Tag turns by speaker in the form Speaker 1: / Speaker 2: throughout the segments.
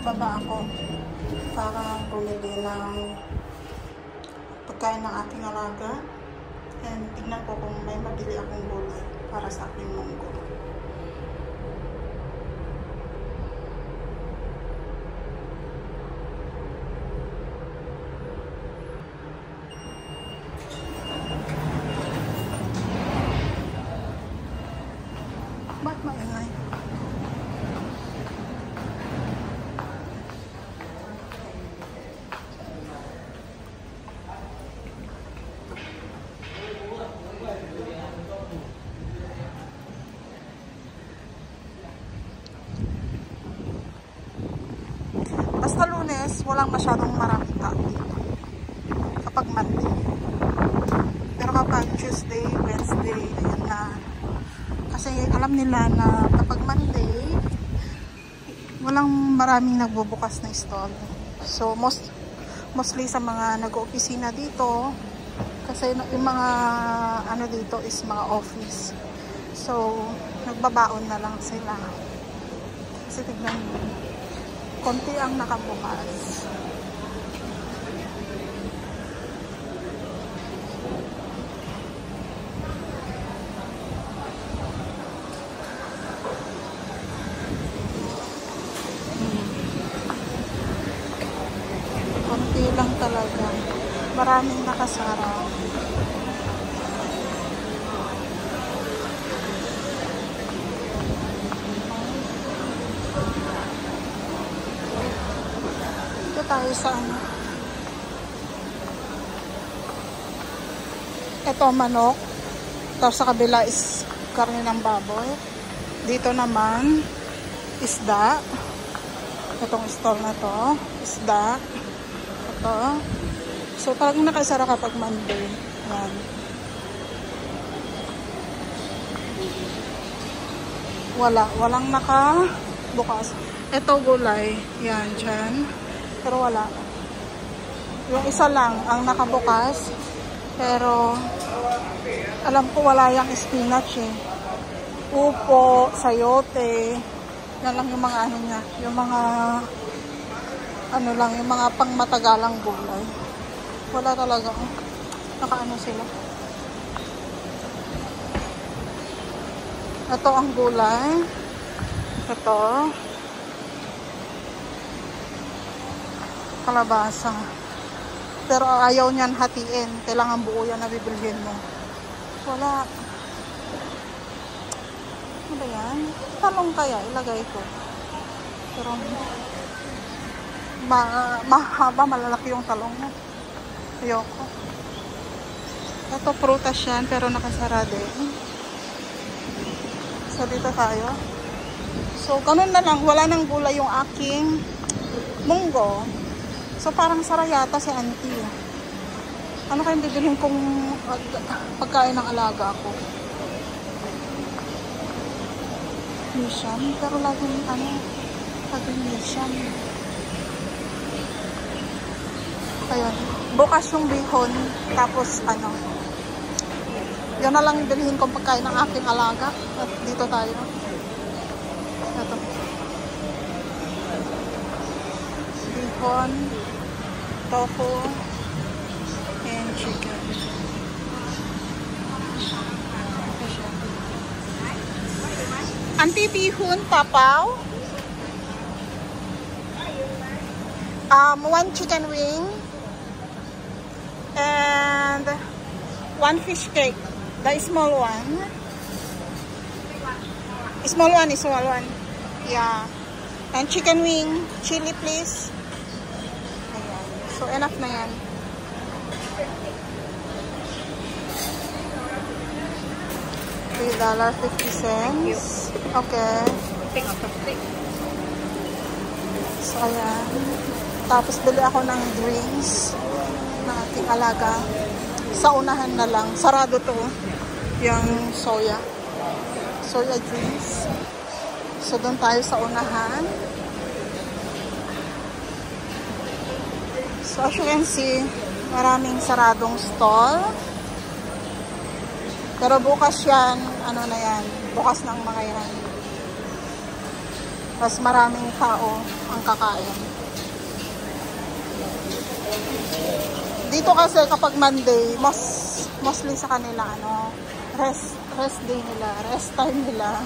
Speaker 1: baba ako para bumili ng pagkain ng aking alaga. And tingnan ko kung may mabili akong gulay para sa aking munggo. Ba't maingay? Basta Lunes, walang masyadong maraming tao dito. Kapag Monday. Pero kapag Tuesday, Wednesday, ayan na. Kasi alam nila na kapag Monday, walang maraming nagbubukas na stall. So, mostly sa mga nag-opisina dito, kasi yung mga ano dito is mga office. So, nagbabaon na lang sila. Kasi tignan mo, konti ang nakabukas. Konti lang talaga. Maraming nakasara. Tayo sa ano. Ito manok. Tapos sa kabila is karne ng baboy. Dito naman isda. Itong stall na to, isda. Ito. So talagang nakasara kapag Monday. Yan. Walang nakabukas. Ito gulay. Yan, dyan. Pero wala. Yung isa lang ang nakabukas. Pero alam ko wala yung spinach eh. Upo, sayote. Yan lang yung mga ano niya. Yung mga ano lang, yung mga pangmatagalang gulay. Wala talaga. Nakaano sila. Ito ang gulay. Ito. Kalabasa. Pero ayaw niyan hatiin. Kailangan buo yan na bibilhin mo. Wala. Ano ba yan? Talong kaya. Ilagay ko. Pero mahaba, malalaki yung talong mo. Ayoko. Ito prutas yan. Pero nakasara din. So dito tayo. So ganun na lang. Wala nang gulay yung aking munggo. So, parang sara yata si auntie. Ano kayong bibilhin kong pagkain ng alaga ko? Mission. Pero laging, laging mission. Ayun. Bukas yung bihon. Tapos, yun na lang bilhin kong pagkain ng aking alaga. At dito tayo. Ito. Bihon. Tofu and chicken. Auntie, bihon, tapaw. One chicken wing. And one fish cake. The small one. Small one. Yeah. And chicken wing. Chili, please. So, enough na yan. $3.50. Okay. So, ayan. Tapos, bili ako ng drinks ng ating alaga. Sa unahan na lang. Sarado to. Yung soya. Soya drinks. So, doon tayo sa unahan. So, as you can see, maraming saradong stall. Pero bukas yan, ano na yan, bukas ng mga yan. Mas maraming tao ang kakain. Dito kasi kapag Monday, mostly sa kanila, rest day nila, rest time nila.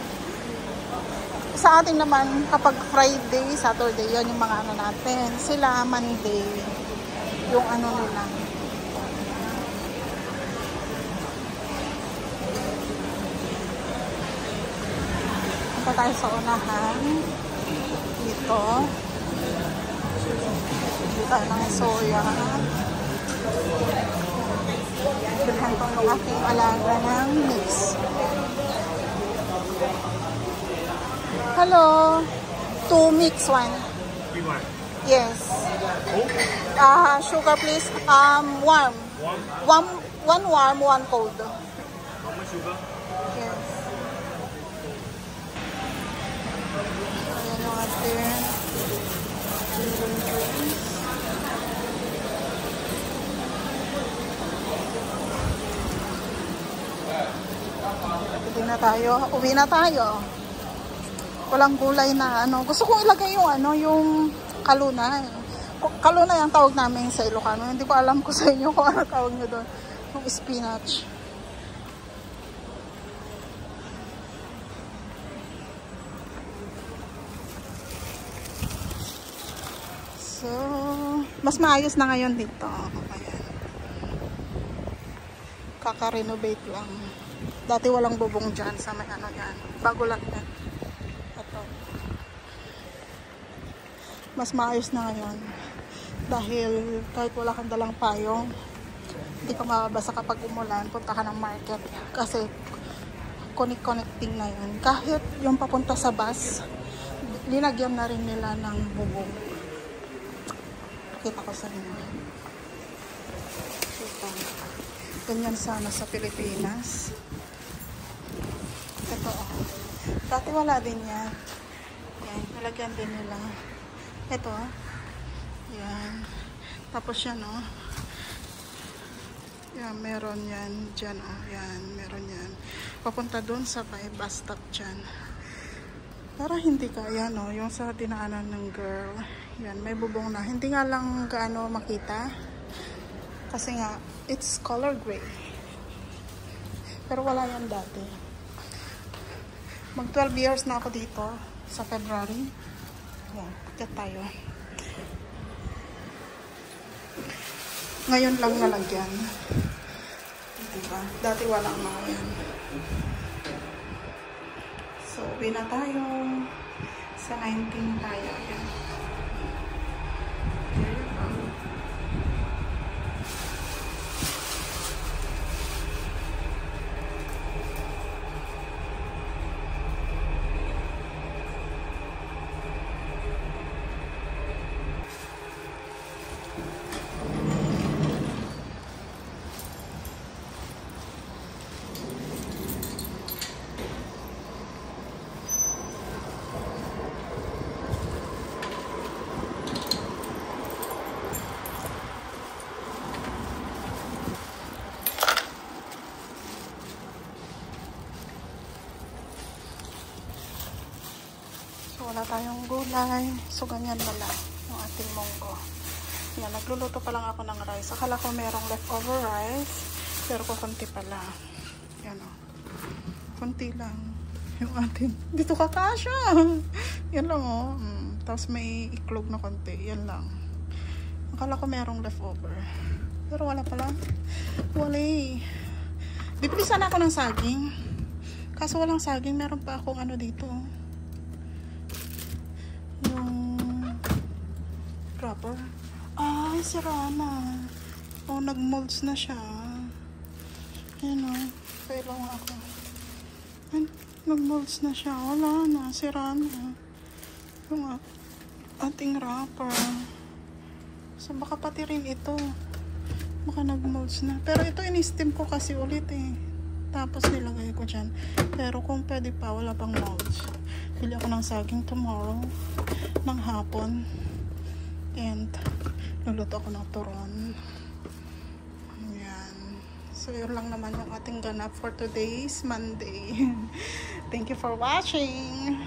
Speaker 1: Sa atin naman, kapag Friday, Saturday, yan yung mga natin. Sila, Monday, yung nila. Punta tayo sa unahan. Dito. Dito tayo ng soya. Bilhan ko yung aking alaga ng mix. Hello. 2 mix, 1. Yes. Sugar please. Warm. One warm, 1 cold.
Speaker 2: How much sugar?
Speaker 1: Yes. Ayan yung ating pwede na tayo. Uwi na tayo. Walang gulay na Gusto kong ilagay yung yung kalunay. Kalunay ang tawag namin sa Ilocano. Hindi ko alam ko sa inyo kung ano tawag nyo doon. Yung spinach. So, mas maayos na ngayon dito. Ayan. Kaka-renovate lang. Dati walang bubong dyan sa may yan. Bago lang yan. Ito. Mas maayos na ngayon. Dahil kahit wala kang dalang payong, hindi ka mababasa kapag umulan, punta ka ng market. Kasi connecting na yun. Kahit yung papunta sa bus, linagyan na rin nila ng bubong. Kita ko sa inyo. Ganyan sana sa Pilipinas. Ito dati wala din yan. Yan, nalagyan din nila. Ito yan. Tapos yan yan, meron yan dyan yan, meron yan. Papunta doon sa bus stop dyan. Para hindi ka, yung sa dinaanan ng girl. Yan, may bubong na. Hindi nga lang gaano makita. Kasi nga, it's color gray. Pero wala yan dati. Mag 12 years na ako dito sa February. Yan, pakit tayo. Ngayon lang nalagyan. Diba? Dati walang mga yan. So, uwi na tayo. Sa 19 tayo. Yan. Wala tayong gulay. So, ganyan na lang yung ating munggo. Yan, nagluluto pa lang ako ng rice. Akala ko merong leftover rice. Pero kukunti pala. Yan kunti lang yung ating. Dito kakasya. Yan lang Tapos may iklog na konti. Yan lang. Akala ko merong leftover. Pero wala pala. Wala Bibili sana ako ng saging. Kaso walang saging. Meron pa akong dito. Wrapper. Ay, sira na. Nag-molds na siya. Yan kailangan ako. Nag-molds na siya. Wala na. Sira na. Yung ating wrapper. So, baka pati rin ito. Baka nag-molds na. Pero ito, in-steam ko kasi ulit Tapos nilagay ko dyan. Pero kung pwede pa, wala pang molds. Bili ako ng saging tomorrow. Ng hapon. And luluto ako ng turon. Yan. So yun lang naman yung ating ganap for today's Monday. Thank you for watching.